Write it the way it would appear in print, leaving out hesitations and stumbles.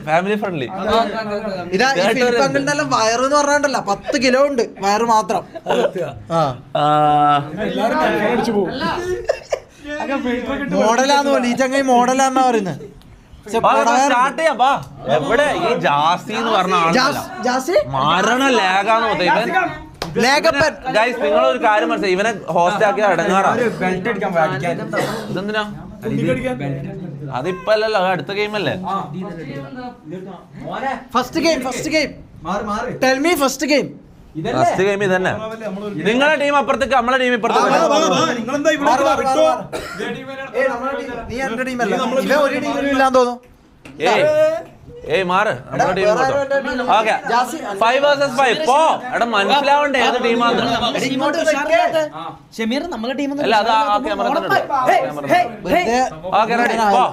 Family friendly. ഇതാ ഫിലിപ്പങ്കിന്റെ വയറെന്ന് പറഞ്ഞാണ്ടല്ല 10 kilo ഉണ്ട് വയറ് മാത്രം. മോഡലാന്ന് പോലെ ഈ ചങ്ങായി മോഡലാന്നാ പറയുന്നത്. എവിടെ ഈ ജാസി എന്ന് പറഞ്ഞ മരണ ലേഖാന്ന് ഗൈസ്. നിങ്ങളൊരു കാര്യം മനസ്സിലായി, ഇവനെ ഹോസ്റ്റ് ആക്കിയ അടങ്ങാറാ. ഇതെന്തിനാ? അതിപ്പോ അല്ലല്ലോ, അടുത്ത ഗെയിം അല്ലേ? First game tell me first game ഇതന്നെ. നിങ്ങളുടെ ടീം അപ്പുറത്തേക്ക്, നമ്മളെ ടീം ഇപ്പുറത്തേക്ക്. ഏയ് മാറ്, നമ്മുടെ ടീം ഓക്കെ. 5 vs 5 പോ. എടാ മനസ്സിലാവണ്ടേ ഏത് ടീമാന്ന്? അല്ല അത് ആ ക്യാമറ ഓക്കെ റെഡി പോ.